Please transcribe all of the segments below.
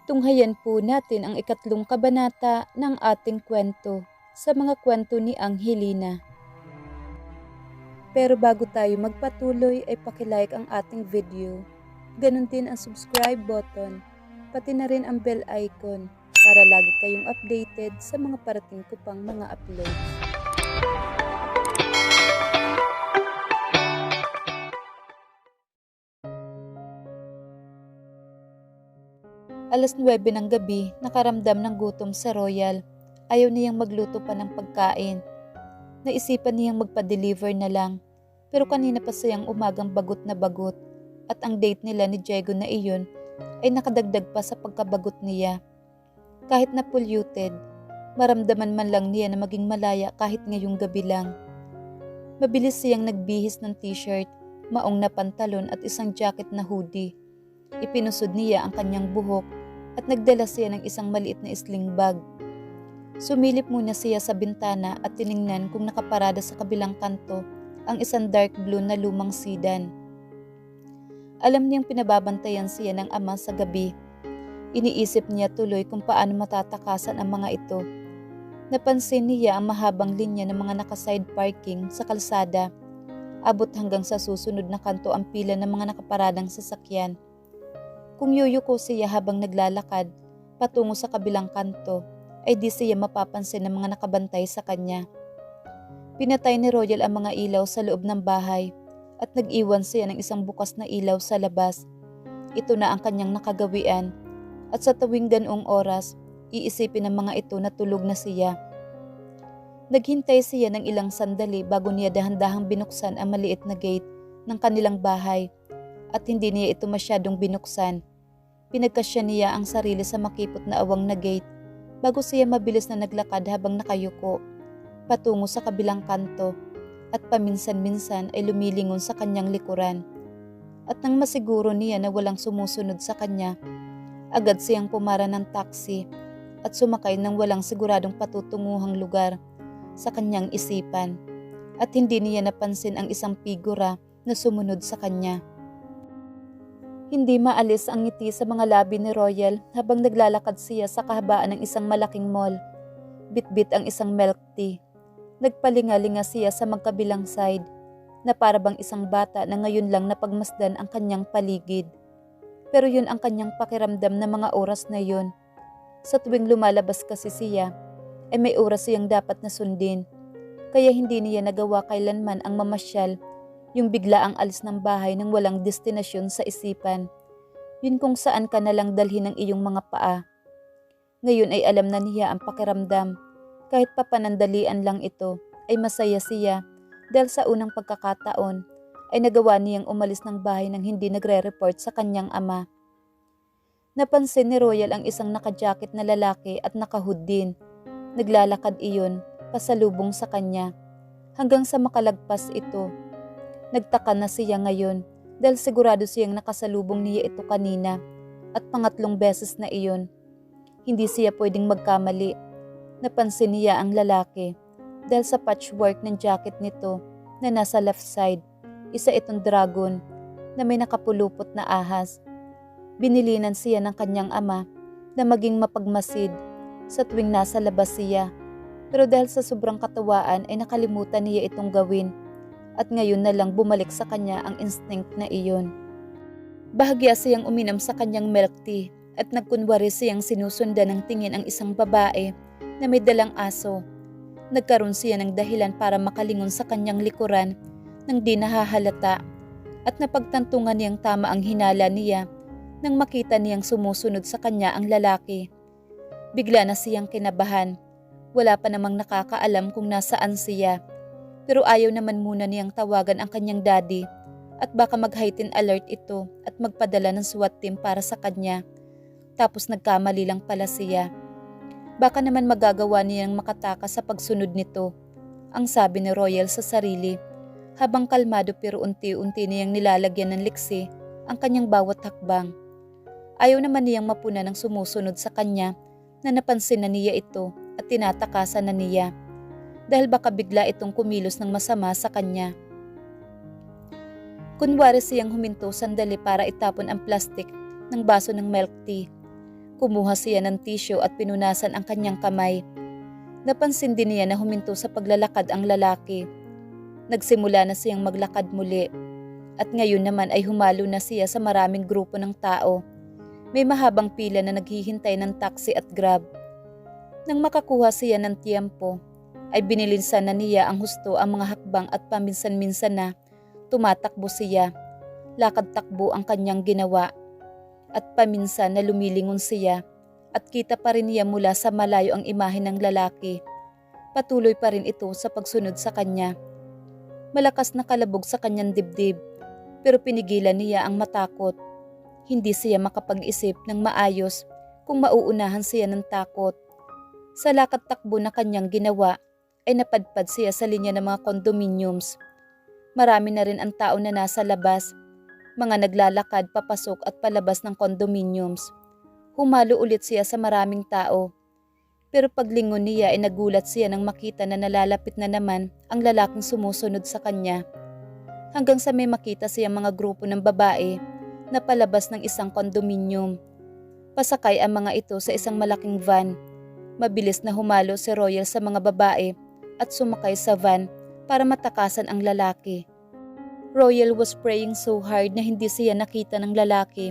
Tunghayan po natin ang ikatlong kabanata ng ating kwento sa mga kwento ni Angelina. Pero bago tayo magpatuloy ay pakilike ang ating video. Ganon din ang subscribe button, pati na rin ang bell icon para lagi kayong updated sa mga parating ko pang mga uploads. Alas 9 ng gabi, nakaramdam ng gutom sa Royal. Ayaw niyang magluto pa ng pagkain. Naisipan niyang magpa-deliver na lang. Pero kanina pa siyang umagang bagot na bagot. At ang date nila ni Diego na iyon ay nakadagdag pa sa pagkabagot niya. Kahit na polluted, maramdaman man lang niya na maging malaya kahit ngayong gabi lang. Mabilis siyang nagbihis ng t-shirt, maong na pantalon at isang jacket na hoodie. Ipinusod niya ang kanyang buhok at nagdala siya ng isang maliit na sling bag. Sumilip muna siya sa bintana at tiningnan kung nakaparada sa kabilang kanto ang isang dark blue na lumang sedan. Alam niyang pinababantayan siya ng ama sa gabi. Iniisip niya tuloy kung paano matatakasan ang mga ito. Napansin niya ang mahabang linya ng mga naka-side parking sa kalsada. Abot hanggang sa susunod na kanto ang pila ng mga nakaparadang sasakyan. Kung yuyuko siya habang naglalakad patungo sa kabilang kanto, ay di siya mapapansin ng mga nakabantay sa kanya. Pinatay ni Royal ang mga ilaw sa loob ng bahay at nag-iwan siya ng isang bukas na ilaw sa labas. Ito na ang kanyang nakagawian at sa tuwing ganoong oras, iisipin ng mga ito na tulog na siya. Naghintay siya ng ilang sandali bago niya dahan-dahang binuksan ang maliit na gate ng kanilang bahay at hindi niya ito masyadong binuksan. Pinagkasya niya ang sarili sa makipot na awang na gate bago siya mabilis na naglakad habang nakayuko patungo sa kabilang kanto at paminsan-minsan ay lumilingon sa kanyang likuran. At nang masiguro niya na walang sumusunod sa kanya, agad siyang pumara ng taxi at sumakay ng walang siguradong patutunguhang lugar sa kanyang isipan at hindi niya napansin ang isang figura na sumunod sa kanya. Hindi maalis ang ngiti sa mga labi ni Royal habang naglalakad siya sa kahabaan ng isang malaking mall. Bitbit ang isang milk tea. Nagpalingalinga siya sa magkabilang side na para bang isang bata na ngayon lang napagmasdan ang kanyang paligid. Pero yun ang kanyang pakiramdam na mga oras na yun. Sa tuwing lumalabas kasi siya, ay may oras siyang dapat na sundin. Kaya hindi niya nagawa kailanman ang mamasyal, yung bigla ang alis ng bahay nang walang destinasyon sa isipan. Yun kung saan ka nalang dalhin ng iyong mga paa. Ngayon ay alam na niya ang pakiramdam. Kahit papanandalian lang ito, ay masaya siya dahil sa unang pagkakataon ay nagawa niyang umalis ng bahay nang hindi nagre-report sa kanyang ama. Napansin ni Royal ang isang naka-jacket na lalaki at naka-hood din. Naglalakad iyon, pasalubong sa kanya. Hanggang sa makalagpas ito. Nagtaka na siya ngayon dahil sigurado siyang nakasalubong niya ito kanina at pangatlong beses na iyon. Hindi siya pwedeng magkamali. Napansin niya ang lalaki dahil sa patchwork ng jacket nito na nasa left side. Isa itong dragon na may nakapulupot na ahas. Binilinan siya ng kanyang ama na maging mapagmasid sa tuwing nasa labas siya. Pero dahil sa sobrang katawaan ay nakalimutan niya itong gawin. At ngayon na lang bumalik sa kanya ang instinct na iyon. Bahagya siyang uminom sa kanyang milk tea at nagkunwari siyang sinusundan ng tingin ang isang babae na may dalang aso. Nagkaroon siya ng dahilan para makalingon sa kanyang likuran nang di nahahalata at napagtantungan niyang tama ang hinala niya nang makita niyang sumusunod sa kanya ang lalaki. Bigla na siyang kinabahan. Wala pa namang nakakaalam kung nasaan siya. Pero ayaw naman muna niyang tawagan ang kanyang daddy at baka mag-heighten alert ito at magpadala ng SWAT team para sa kanya. Tapos nagkamali lang pala siya. Baka naman magagawa niyang makatakas sa pagsunod nito, ang sabi ni Royal sa sarili, habang kalmado pero unti-unti niyang nilalagyan ng liksi ang kanyang bawat hakbang. Ayaw naman niyang mapuna ng sumusunod sa kanya na napansin na niya ito at tinatakasan na niya. Dahil baka bigla itong kumilos ng masama sa kanya. Kunwari siyang huminto sandali para itapon ang plastik ng baso ng milk tea. Kumuha siya ng tissue at pinunasan ang kanyang kamay. Napansin din niya na huminto sa paglalakad ang lalaki. Nagsimula na siyang maglakad muli. At ngayon naman ay humalo na siya sa maraming grupo ng tao. May mahabang pila na naghihintay ng taxi at grab. Nang makakuha siya ng tiyempo, ay binilinsan na niya ang husto ang mga hakbang at paminsan-minsan na tumatakbo siya. Lakad-takbo ang kanyang ginawa. At paminsan na lumilingon siya at kita pa rin niya mula sa malayo ang imahe ng lalaki. Patuloy pa rin ito sa pagsunod sa kanya. Malakas na kalabog sa kanyang dibdib, pero pinigilan niya ang matakot. Hindi siya makapag-isip ng maayos kung mauunahan siya ng takot. Sa lakad-takbo na kanyang ginawa ay napadpad siya sa linya ng mga condominiums. Marami na rin ang tao na nasa labas. Mga naglalakad papasok at palabas ng condominiums. Humalo ulit siya sa maraming tao. Pero paglingon niya ay nagulat siya nang makita na nalalapit na naman ang lalaking sumusunod sa kanya. Hanggang sa may makita siya mga grupo ng babae na palabas ng isang condominium. Pasakay ang mga ito sa isang malaking van. Mabilis na humalo si Royal sa mga babae at sumakay sa van para matakasan ang lalaki. Royal was praying so hard na hindi siya nakita ng lalaki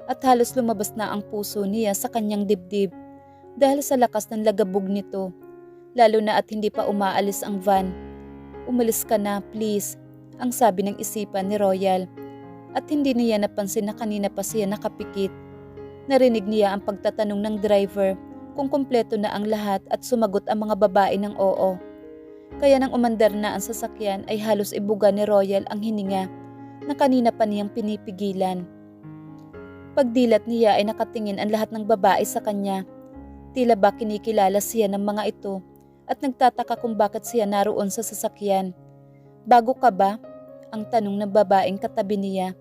at halos lumabas na ang puso niya sa kanyang dibdib dahil sa lakas ng lagabog nito, lalo na at hindi pa umaalis ang van. "Umalis ka na, please," ang sabi ng isipan ni Royal at hindi niya napansin na kanina pa siya nakapikit. Narinig niya ang pagtatanong ng driver kung kumpleto na ang lahat at sumagot ang mga babae ng oo. Kaya nang umandar na ang sasakyan ay halos ibuga ni Royal ang hininga na kanina pa niyang pinipigilan. Pagdilat niya ay nakatingin ang lahat ng babae sa kanya. Tila ba kinikilala siya ng mga ito at nagtataka kung bakit siya naroon sa sasakyan. "Bago ka ba?" ang tanong ng babaeng katabi niya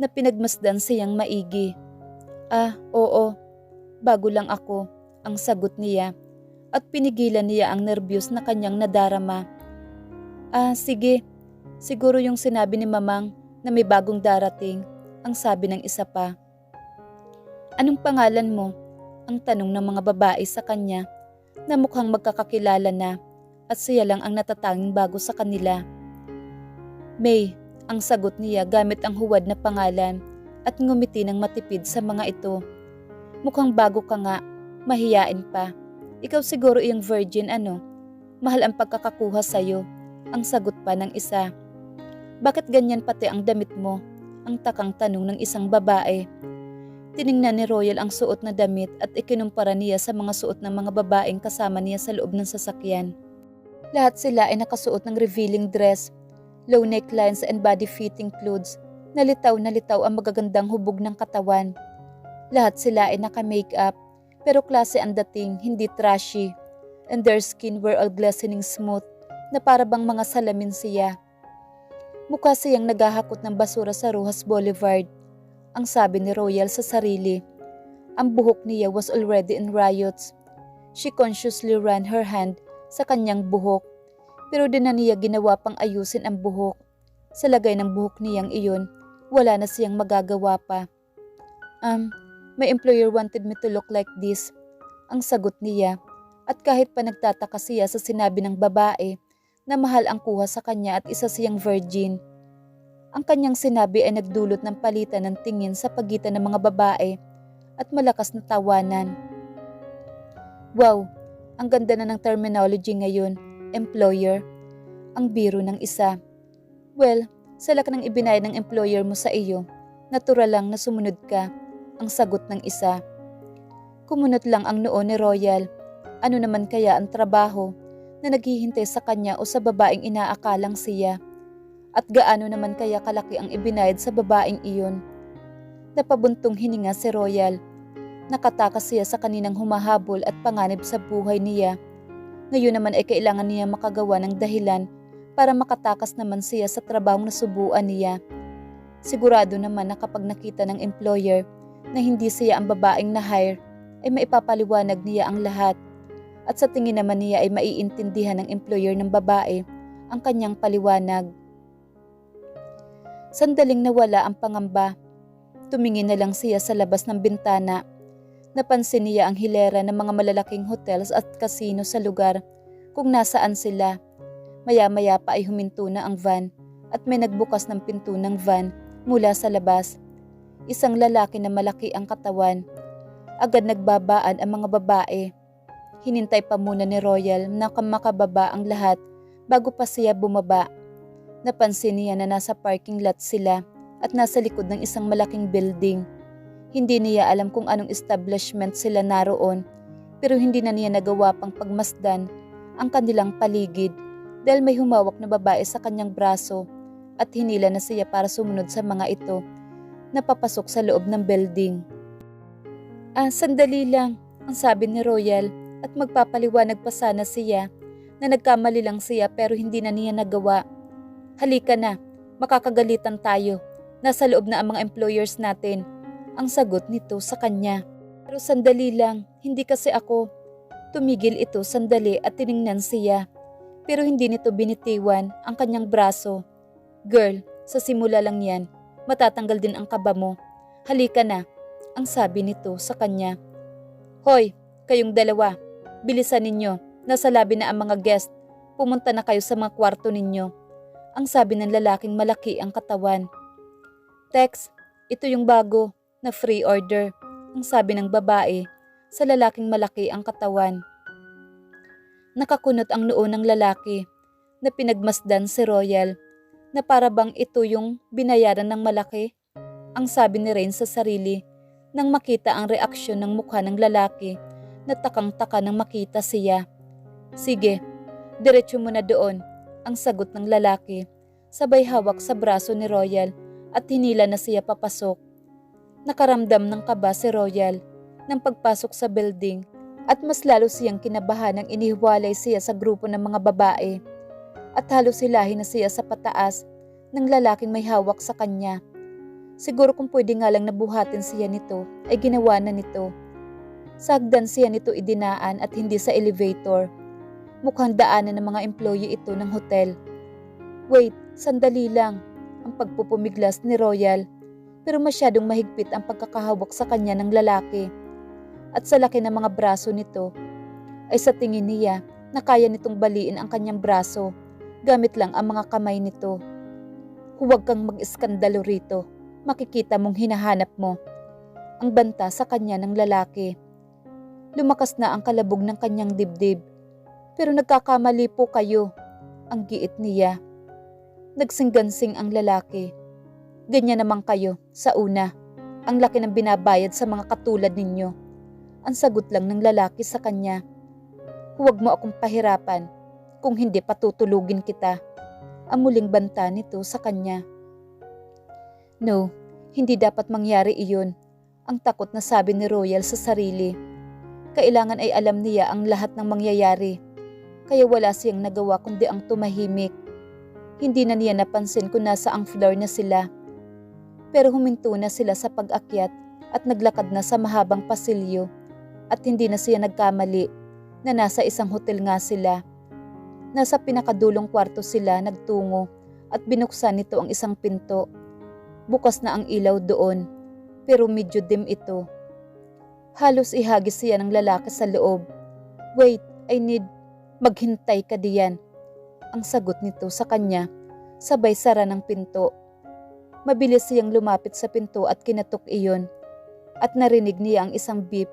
na pinagmasdan siyang maigi. "Ah, oo. Bago lang ako," ang sagot niya. At pinigilan niya ang nervyos na kanyang nadarama. "Ah, sige. Siguro yung sinabi ni Mamang na may bagong darating," ang sabi ng isa pa. "Anong pangalan mo?" ang tanong ng mga babae sa kanya na mukhang magkakakilala na at siya lang ang natatanging bago sa kanila. "May," ang sagot niya gamit ang huwad na pangalan at ngumiti ng matipid sa mga ito. "Mukhang bago ka nga, mahiyain pa. Ikaw siguro iyong virgin ano? Mahal ang pagkakakuha sa'yo," ang sagot pa ng isa. "Bakit ganyan pati ang damit mo?" ang takang tanong ng isang babae. Tiningnan ni Royal ang suot na damit at ikinumpara niya sa mga suot ng mga babaeng kasama niya sa loob ng sasakyan. Lahat sila ay nakasuot ng revealing dress, low necklines and body-fitting clothes. Nalitaw ang magagandang hubog ng katawan. Lahat sila ay naka-makeup. Pero klase ang dating, hindi trashy, and their skin were all glistening smooth na para bang mga salamin siya. Mukha siyang naghahakot ng basura sa Rojas Boulevard, ang sabi ni Royal sa sarili. Ang buhok niya was already in riots. She consciously ran her hand sa kanyang buhok, pero di na niya ginawa pang ayusin ang buhok. Sa lagay ng buhok niyang iyon, wala na siyang magagawa pa. My employer wanted me to look like this," ang sagot niya. At kahit pa nagtataka siya sa sinabi ng babae na mahal ang kuha sa kanya at isa siyang virgin, ang kanyang sinabi ay nagdulot ng palitan ng tingin sa pagitan ng mga babae at malakas na tawanan. "Wow, ang ganda na ng terminology ngayon, employer," ang biro ng isa. "Well, sa laki ng ibinayad ng employer mo sa iyo, natural lang na sumunod ka," ang sagot ng isa. Kumunot lang ang noo ni Royal. Ano naman kaya ang trabaho na naghihintay sa kanya o sa babaeng inaakalang siya? At gaano naman kaya kalaki ang ibinayad sa babaeng iyon? Napabuntong hininga si Royal. Nakatakas siya sa kaninang humahabol at panganib sa buhay niya. Ngayon naman ay kailangan niya makagawa ng dahilan para makatakas naman siya sa trabahong nasubuan niya. Sigurado naman na kapag nakita ng employer na hindi siya ang babaeng na-hire, ay maipapaliwanag niya ang lahat. At sa tingin naman niya ay maiintindihan ng employer ng babae ang kanyang paliwanag. Sandaling nawala ang pangamba. Tumingin na lang siya sa labas ng bintana. Napansin niya ang hilera ng mga malalaking hotels at casino sa lugar kung nasaan sila. Maya-maya pa ay huminto na ang van at may nagbukas ng pinto ng van mula sa labas. Isang lalaki na malaki ang katawan. Agad nagbabaan ang mga babae. Hinintay pa muna ni Royal na makababa ang lahat bago pa siya bumaba. Napansin niya na nasa parking lot sila at nasa likod ng isang malaking building. Hindi niya alam kung anong establishment sila naroon, pero hindi na niya nagawa pang pagmasdan ang kanilang paligid dahil may humawak na babae sa kanyang braso at hinila na siya para sumunod sa mga ito na papasok sa loob ng building. Sandali lang, ang sabi ni Royal at magpapaliwanag pa sana siya na nagkamali lang siya pero hindi na niya nagawa. Halika na, makakagalitan tayo. Nasa loob na ang mga employers natin. Ang sagot nito sa kanya. Pero sandali lang, hindi kasi ako. Tumigil ito sandali at tiningnan siya. Pero hindi nito binitiwan ang kanyang braso. Girl, sa simula lang yan. Matatanggal din ang kaba mo. Halika na, ang sabi nito sa kanya. Hoy, kayong dalawa, bilisan ninyo. Nasa labi na ang mga guest. Pumunta na kayo sa mga kwarto ninyo. Ang sabi ng lalaking malaki ang katawan. Tex, ito yung bago na free order, ang sabi ng babae sa lalaking malaki ang katawan. Nakakunot ang noo ng lalaki na pinagmasdan si Royal na para bang ito yung binayaran ng malaki, ang sabi ni Rain sa sarili nang makita ang reaksyon ng mukha ng lalaki na takang-taka nang makita siya. Sige, diretso mo na doon, ang sagot ng lalaki, sabay hawak sa braso ni Royal at hinila na siya papasok. Nakaramdam ng kaba si Royal ng pagpasok sa building at mas lalo siyang kinabahan nang inihiwalay siya sa grupo ng mga babae at halos hilahin na siya sa pataas ng lalaking may hawak sa kanya. Siguro kung pwede nga lang nabuhatin siya nito ay ginawa na nito. Sa hagdan siya nito idinaan at hindi sa elevator. Mukhang daanan ng mga employee ito ng hotel. Wait, sandali lang, ang pagpupumiglas ni Royal. Pero masyadong mahigpit ang pagkakahawak sa kanya ng lalaki. At sa laki ng mga braso nito, ay sa tingin niya na kaya nitong baliin ang kanyang braso gamit lang ang mga kamay nito. Huwag kang mag-iskandalo rito, makikita mong hinahanap mo. Ang banta sa kanya ng lalaki. Lumakas na ang kalabog ng kanyang dibdib. Pero nagkakamali po kayo, ang giit niya. Nagsinggansing ang lalaki. Ganyan naman kayo, sa una. Ang laki ng binabayad sa mga katulad ninyo. Ang sagot lang ng lalaki sa kanya. Huwag mo akong pahirapan. Kung hindi patutulugin kita. Ang muling banta nito sa kanya. No, hindi dapat mangyari iyon. Ang takot na sabi ni Royal sa sarili. Kailangan ay alam niya ang lahat ng mangyayari. Kaya wala siyang nagawa kundi ang tumahimik. Hindi na niya napansin kung nasa ang floor na sila. Pero huminto na sila sa pag-akyat at naglakad na sa mahabang pasilyo at hindi na siya nagkamali na nasa isang hotel nga sila. Nasa pinakadulong kwarto sila nagtungo at binuksan nito ang isang pinto. Bukas na ang ilaw doon pero medyo dim ito. Halos ihagis siya ng lalaki sa loob. Wait, I need... Maghintay ka diyan. Ang sagot nito sa kanya, sabay sara ng pinto. Mabilis siyang lumapit sa pinto at kinatok iyon. At narinig niya ang isang beep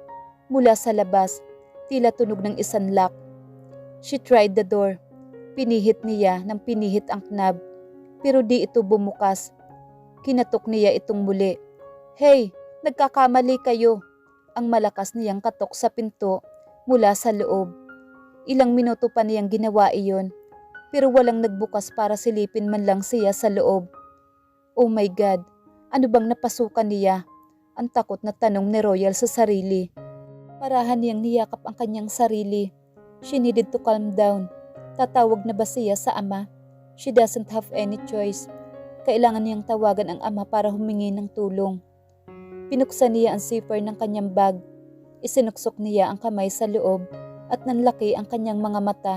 mula sa labas, tila tunog ng isang lock. She tried the door. Pinihit niya ng pinihit ang knob, pero di ito bumukas. Kinatok niya itong muli. Hey, nagkakamali kayo. Ang malakas niyang katok sa pinto mula sa loob. Ilang minuto pa niyang ginawa iyon, pero walang nagbukas para silipin man lang siya sa loob. Oh my God, ano bang napasukan niya? Ang takot na tanong ni Royal sa sarili. Parahan niyang niyakap ang kanyang sarili. She needed to calm down. Tatawag na ba siya sa ama? She doesn't have any choice. Kailangan niyang tawagan ang ama para humingi ng tulong. Pinuksan niya ang zipper ng kanyang bag. Isinuksok niya ang kamay sa loob at nanlaki ang kanyang mga mata.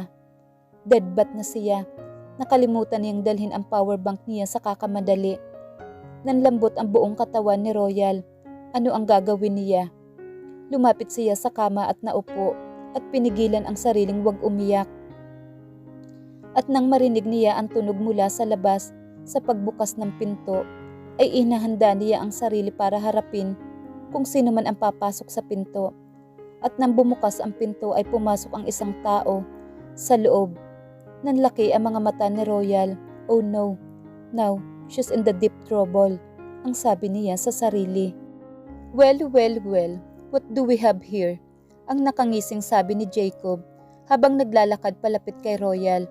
Deadbat na siya. Nakalimutan niyang dalhin ang power bank niya sa kakamadali. Nanlambot ang buong katawan ni Royal. Ano ang gagawin niya? Lumapit siya sa kama at naupo at pinigilan ang sariling wag umiyak. At nang marinig niya ang tunog mula sa labas sa pagbukas ng pinto, ay inahanda niya ang sarili para harapin kung sino man ang papasok sa pinto. At nang bumukas ang pinto ay pumasok ang isang tao sa loob. Nanlaki ang mga mata ni Royal. Oh no, now she's in the deep trouble, ang sabi niya sa sarili. Well, what do we have here? Ang nakangising sabi ni Jacob habang naglalakad palapit kay Royal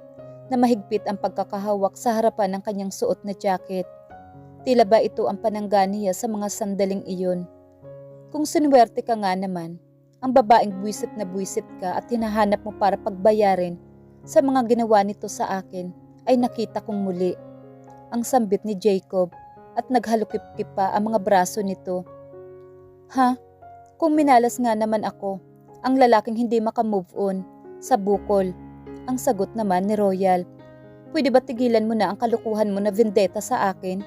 na mahigpit ang pagkakahawak sa harapan ng kanyang suot na jacket. Tila ba ito ang panangga niya sa mga sandaling iyon? Kung sinuwerte ka nga naman, ang babaeng buwisit na buwisit ka at hinahanap mo para pagbayarin sa mga ginawa nito sa akin ay nakita kong muli. Ang sambit ni Jacob at naghalukip-kip pa ang mga braso nito. Ha? Kung minalas nga naman ako, ang lalaking hindi makamove on, sa bukol. Ang sagot naman ni Royal. Pwede ba tigilan mo na ang kalukuhan mo na vendetta sa akin?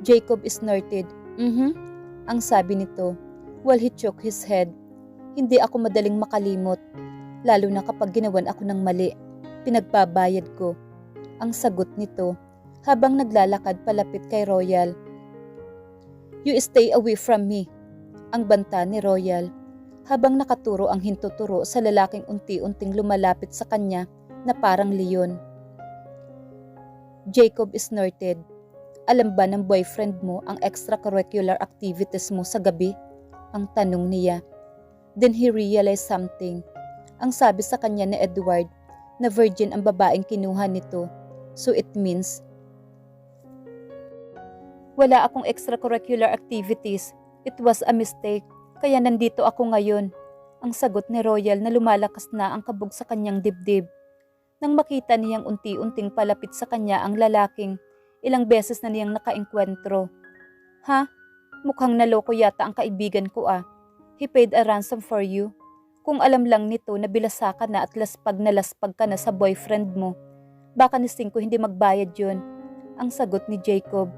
Jacob snorted. Ang sabi nito, while he shook his head. Hindi ako madaling makalimot, lalo na kapag ginawan ako ng mali. Pinagbabayad ko. Ang sagot nito habang naglalakad palapit kay Royal. You stay away from me, ang banta ni Royal habang nakaturo ang hintuturo sa lalaking unti-unting lumalapit sa kanya na parang leon. Jacob snorted. Alam ba ng boyfriend mo ang extracurricular activities mo sa gabi? Ang tanong niya. Then he realized something. Ang sabi sa kanya ni Edward na virgin ang babaeng kinuha nito. So it means, wala akong extracurricular activities. It was a mistake. Kaya nandito ako ngayon. Ang sagot ni Royal na lumalakas na ang kabog sa kanyang dibdib. Nang makita niyang unti-unting palapit sa kanya ang lalaking, ilang beses na niyang nakaengkwentro. Ha? Mukhang naloko yata ang kaibigan ko ah. He paid a ransom for you. Kung alam lang nito na bilasakan na at laspag na laspag ka na sa boyfriend mo, baka ni Cinco hindi magbayad yun. Ang sagot ni Jacob.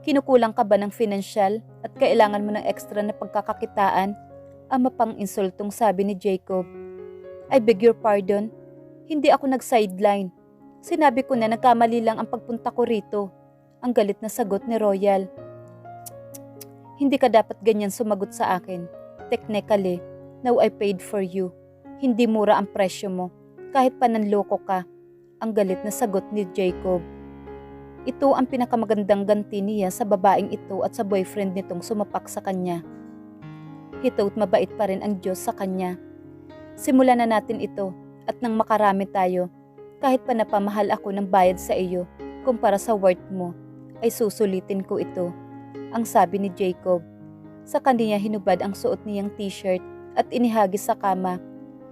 Kinukulang ka ba ng financial at kailangan mo ng extra na pagkakakitaan? Ama pang insultong sabi ni Jacob. I beg your pardon. Hindi ako nag-sideline. Sinabi ko na nagkamali lang ang pagpunta ko rito. Ang galit na sagot ni Royal. Hindi ka dapat ganyan sumagot sa akin. Technically, now I paid for you. Hindi mura ang presyo mo. Kahit pa nanloko ka. Ang galit na sagot ni Jacob. Ito ang pinakamagandang ganti niya sa babaeng ito at sa boyfriend nitong sumapak sa kanya. He thought mabait pa rin ang Diyos sa kanya. Simulan na natin ito at nang makarami tayo, kahit pa napamahal ako ng bayad sa iyo kumpara sa worth mo, ay susulitin ko ito. Ang sabi ni Jacob. Sa kanya hinubad ang suot niyang t-shirt at inihagis sa kama.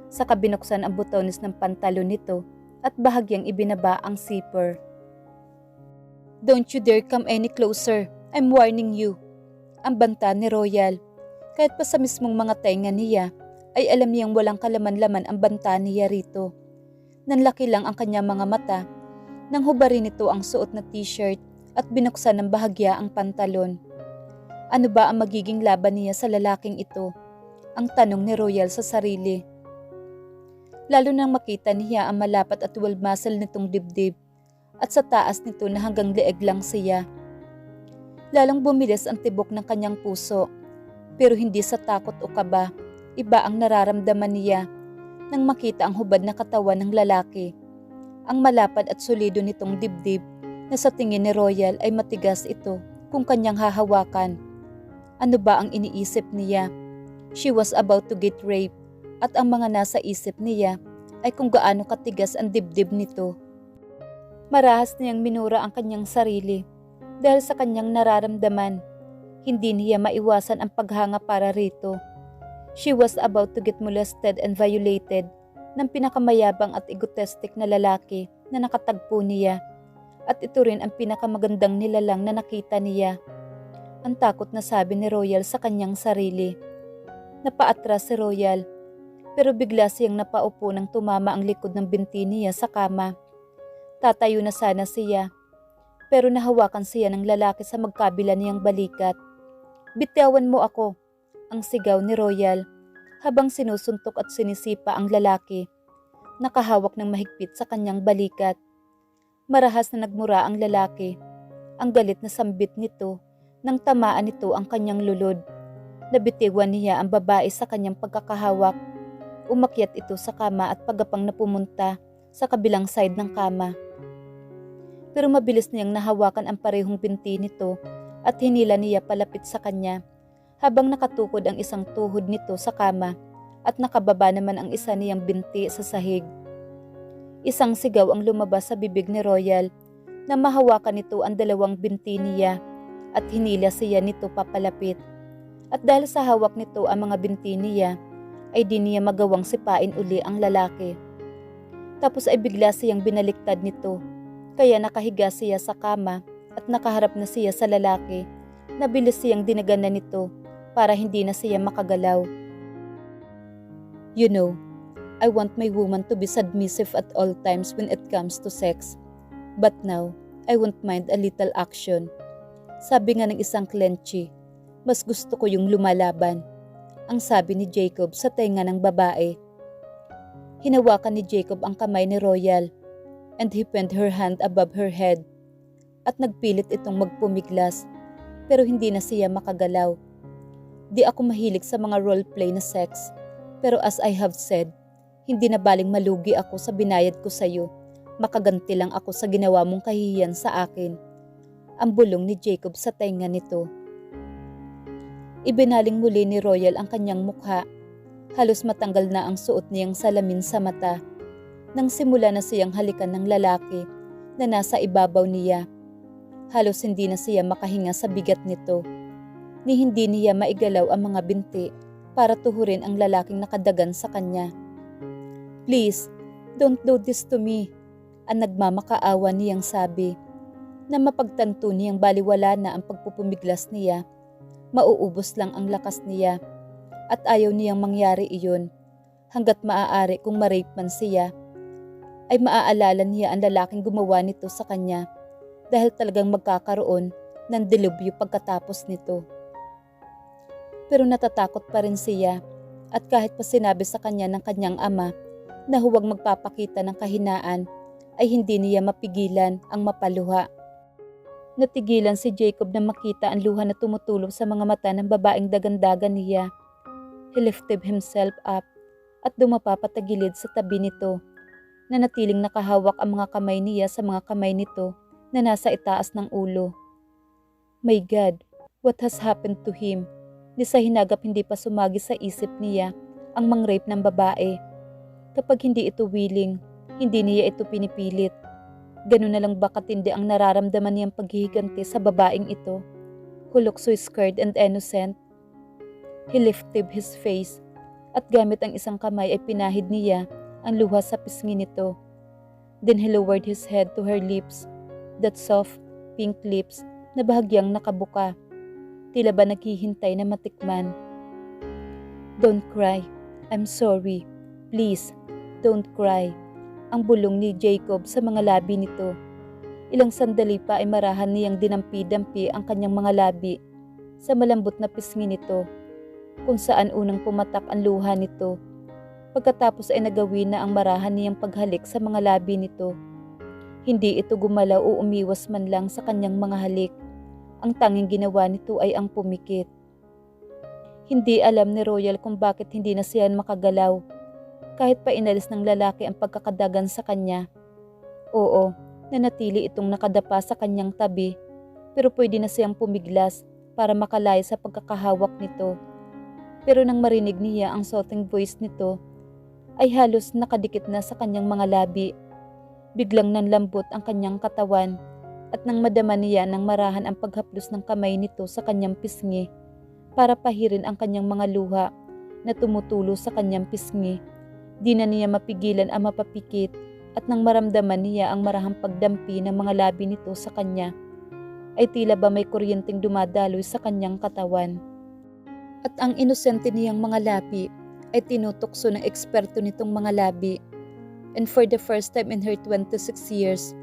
Saka binuksan ang butones ng pantalon nito at bahagyang ibinaba ang zipper. Don't you dare come any closer. I'm warning you. Ang banta ni Royal. Kahit pa sa mismong mga tenga niya, ay alam niyang walang kalaman-laman ang banta niya rito. Nanlaki lang ang kanya mga mata nang hubarin nito ang suot na t-shirt at binuksan ng bahagya ang pantalon. Ano ba ang magiging laban niya sa lalaking ito? Ang tanong ni Royal sa sarili. Lalo nang makita niya ang malapat at well muscle nitong dibdib at sa taas nito na hanggang leeg lang siya. Lalong bumilis ang tibok ng kanyang puso, pero hindi sa takot o kaba, iba ang nararamdaman niya nang makita ang hubad na katawan ng lalaki. Ang malapad at solido nitong dibdib na sa tingin ni Royal ay matigas ito kung kanyang hahawakan. Ano ba ang iniisip niya? She was about to get raped at ang mga nasa isip niya ay kung gaano katigas ang dibdib nito. Marahas niyang minura ang kanyang sarili dahil sa kanyang nararamdaman. Hindi niya maiwasan ang paghanga para rito. She was about to get molested and violated ng pinakamayabang at egotistic na lalaki na nakatagpo niya. At ito rin ang pinakamagandang nilalang na nakita niya. Ang takot na sabi ni Royal sa kanyang sarili. Napaatras si Royal, pero bigla siyang napaupo nang tumama ang likod ng binti niya sa kama. Tatayo na sana siya, pero nahawakan siya ng lalaki sa magkabila niyang balikat. Bitawan mo ako. ang sigaw ni Royal habang sinusuntok at sinisipa ang lalaki. Nakahawak ng mahigpit sa kanyang balikat. Marahas na nagmura ang lalaki. Ang galit na sambit nito nang tamaan nito ang kanyang lulod. Nabitiwan niya ang babae sa kanyang pagkakahawak. Umakyat ito sa kama at pagapang na pumunta sa kabilang side ng kama. Pero mabilis niyang nahawakan ang parehong binti nito at hinila niya palapit sa kanya habang nakatukod ang isang tuhod nito sa kama at nakababa naman ang isa niyang binti sa sahig. Isang sigaw ang lumabas sa bibig ni Royal na mahawakan nito ang dalawang binti niya at hinila siya nito papalapit. At dahil sa hawak nito ang mga binti niya, ay di niya magawang sipain uli ang lalaki. Tapos ay bigla siyang binaliktad nito, kaya nakahiga siya sa kama at nakaharap na siya sa lalaki na bilis siyang dinaganan nito para hindi na siya makagalaw. You know, I want my woman to be submissive at all times when it comes to sex. But now, I won't mind a little action. Sabi nga ng isang clenchie, mas gusto ko yung lumalaban, ang sabi ni Jacob sa tenga ng babae. Hinawakan ni Jacob ang kamay ni Royal and he pinned her hand above her head at nagpilit itong magpumiglas pero hindi na siya makagalaw. Di ako mahilig sa mga roleplay na sex pero as I have said, hindi na baling malugi ako sa binayad ko sa iyo, makaganti lang ako sa ginawa mong kahihiyan sa akin. Ang bulong ni Jacob sa tenga nito. Ibinaling muli ni Royal ang kanyang mukha. Halos matanggal na ang suot niyang salamin sa mata nang simula na siyang halikan ng lalaki na nasa ibabaw niya. Halos hindi na siya makahinga sa bigat nito, ni hindi niya maigalaw ang mga binti para tuhurin ang lalaking nakadagan sa kanya. Please, don't do this to me, ang nagmamakaawa niyang sabi, na mapagtanto niyang baliwala na ang pagpupumiglas niya. Mauubos lang ang lakas niya at ayaw niyang mangyari iyon hanggat maaari kung ma-rape man siya ay maaalala niya ang lalaking gumawa nito sa kanya dahil talagang magkakaroon ng delubyo pagkatapos nito. Pero natatakot pa rin siya at kahit pa sinabi sa kanya ng kanyang ama na huwag magpapakita ng kahinaan ay hindi niya mapigilan ang mapaluha. Natigilan si Jacob na makita ang luha na tumutulog sa mga mata ng babaeng dagandagan niya. He lifted himself up at dumapa patagilid sa tabi nito. Nanatiling nakahawak ang mga kamay niya sa mga kamay nito na nasa itaas ng ulo. My God, what has happened to him? Di sa hinagap hindi pa sumagi sa isip niya ang mang-rape ng babae. Kapag hindi ito willing, hindi niya ito pinipilit. Ganun na lang ba katindi ang nararamdaman niyang paghihiganti sa babaeng ito, who looks so scared and innocent? He lifted his face at gamit ang isang kamay ay pinahid niya ang luha sa pisngi nito. Then he lowered his head to her lips, that soft, pink lips na bahagyang nakabuka. Tila ba naghihintay na matikman. Don't cry. I'm sorry. Please, don't cry. Ang bulong ni Jacob sa mga labi nito. Ilang sandali pa ay marahan niyang dinampi-dampi ang kanyang mga labi sa malambot na pisngi nito, kung saan unang pumatak ang luha nito. Pagkatapos ay nagawin na ang marahan niyang paghalik sa mga labi nito. Hindi ito gumalaw o umiwas man lang sa kanyang mga halik. Ang tanging ginawa nito ay ang pumikit. Hindi alam ni Royal kung bakit hindi na siya makagalaw. Kahit pa inalis ng lalaki ang pagkakadagan sa kanya. Oo, nanatili itong nakadapa sa kanyang tabi, pero pwede na siyang pumiglas para makalaya sa pagkakahawak nito. Pero nang marinig niya ang soothing voice nito, ay halos nakadikit na sa kanyang mga labi. Biglang nanlambot ang kanyang katawan at nang madama niya nang marahan ang paghaplos ng kamay nito sa kanyang pisngi para pahirin ang kanyang mga luha na tumutulo sa kanyang pisngi. Di na niya mapigilan ang mapapikit at nang maramdaman niya ang marahang pagdampi ng mga labi nito sa kanya, ay tila ba may kuryenteng dumadaloy sa kanyang katawan. At ang inosente niyang mga labi ay tinutokso ng eksperto nitong mga labi. And for the first time in her 26 years,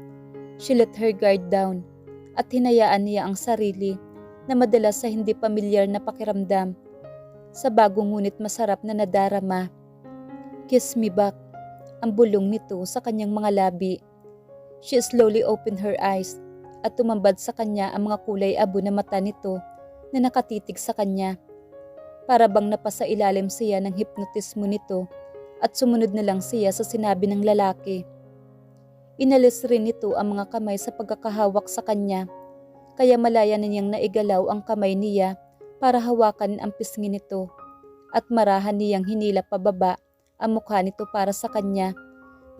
she let her guard down at hinayaan niya ang sarili na madala sa hindi pamilyar na pakiramdam. sa bagong ngunit masarap na nadarama. "Kiss me back," ang bulong nito sa kanyang mga labi. She slowly opened her eyes at tumambad sa kanya ang mga kulay abo na mata nito na nakatitig sa kanya. Para bang napasa ilalim siya ng hipnotismo nito at sumunod na lang siya sa sinabi ng lalaki. Inalis rin nito ang mga kamay sa pagkakahawak sa kanya, kaya malaya na niyang naigalaw ang kamay niya para hawakan ang pisngi nito at marahan niyang hinila pababa ang mukha nito para sa kanya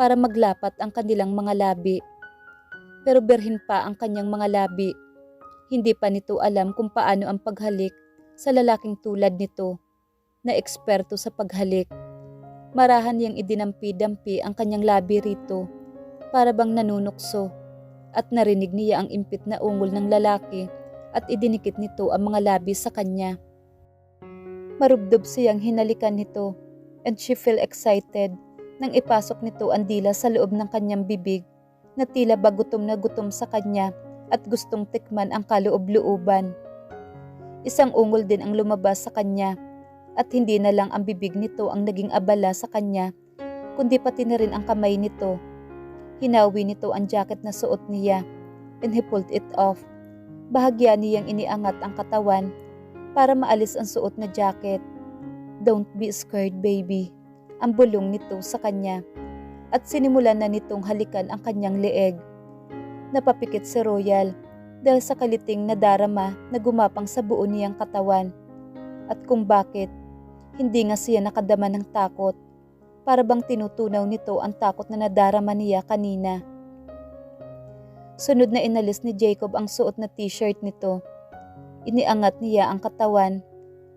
para maglapat ang kanilang mga labi. Pero berhin pa ang kanyang mga labi. Hindi pa nito alam kung paano ang paghalik sa lalaking tulad nito na eksperto sa paghalik. Marahan niyang idinampi-dampi ang kanyang labi rito para bang nanunukso at narinig niya ang impit na ungol ng lalaki at idinikit nito ang mga labi sa kanya. Marubdob siyang hinalikan nito and she feel excited nang ipasok nito ang dila sa loob ng kanyang bibig na tila ba gutom na gutom sa kanya at gustong tikman ang kaloob-looban. Isang ungol din ang lumabas sa kanya at hindi na lang ang bibig nito ang naging abala sa kanya kundi pati na rin ang kamay nito. Hinawi nito ang jacket na suot niya and he pulled it off. Bahagya niyang iniangat ang katawan para maalis ang suot na jacket. "Don't be scared, baby," ang bulong nito sa kanya at sinimulan na nitong halikan ang kanyang leeg. Napapikit si Royal dahil sa kaliting na darama na gumapang sa buo niyang katawan at kung bakit hindi nga siya nakadama ng takot. Para bang tinutunaw nito ang takot na nadarama niya kanina. Sunod na inalis ni Jacob ang suot na t-shirt nito. Iniangat niya ang katawan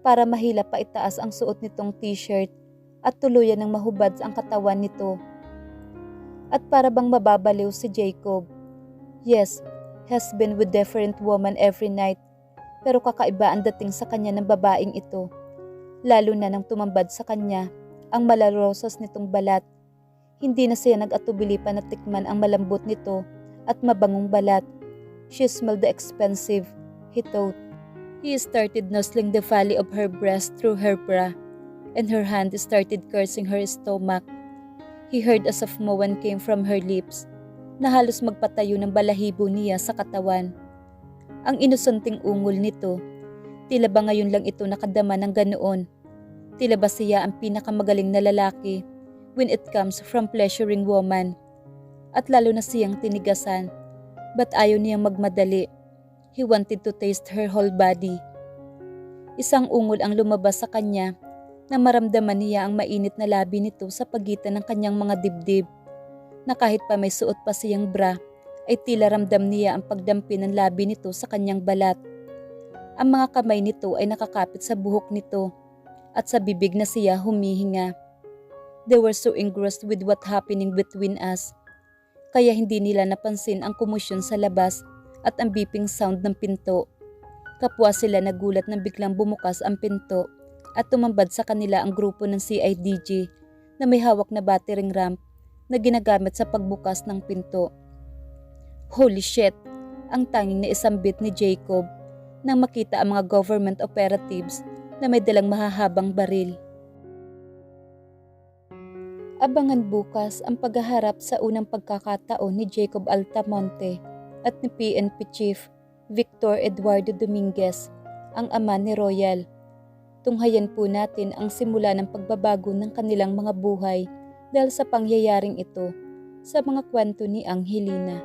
para mahila pa itaas ang suot nitong t-shirt at tuluyan ng mahubad ang katawan nito. At para bang mababaliw si Jacob. Yes, has been with different woman every night, pero kakaiba ang dating sa kanya ng babaeng ito. Lalo na nang tumambad sa kanya ang malarosas nitong balat. Hindi na siya nag-atubili pa na tikman ang malambot nito at mabangong balat. She smelled the expensive, he thought. He started nuzzling the valley of her breast through her bra, and her hand started cursing her stomach. He heard a soft moan came from her lips, na halos magpatayo ng balahibo niya sa katawan. Ang inusunting ungol nito, tila ba ngayon lang ito nakadama ng ganoon. Tila ba siya ang pinakamagaling na lalaki when it comes from pleasuring woman. At lalo na siyang tinigasan, but ayaw niyang magmadali. He wanted to taste her whole body. Isang ungol ang lumabas sa kanya na maramdaman niya ang mainit na labi nito sa pagitan ng kanyang mga dibdib, na kahit pa may suot pa siyang bra, ay tila ramdam niya ang pagdampi ng labi nito sa kanyang balat. Ang mga kamay nito ay nakakapit sa buhok nito at sa bibig na siya humihinga. They were so engrossed with what happening between us, kaya hindi nila napansin ang kumusyon sa labas at ang beeping sound ng pinto. Kapwa sila nagulat nang biglang bumukas ang pinto at tumambad sa kanila ang grupo ng CIDG na may hawak na battering ramp na ginagamit sa pagbukas ng pinto. Holy shit! Ang tanging na isambit ni Jacob nang makita ang mga government operatives na may dalang mahahabang baril. Abangan bukas ang paghaharap sa unang pagkakataon ni Jacob Altamonte at ni PNP Chief Victor Eduardo Dominguez, ang ama ni Royal. Tunghayan po natin ang simula ng pagbabago ng kanilang mga buhay dahil sa pangyayaring ito sa mga kwento ni Angelina.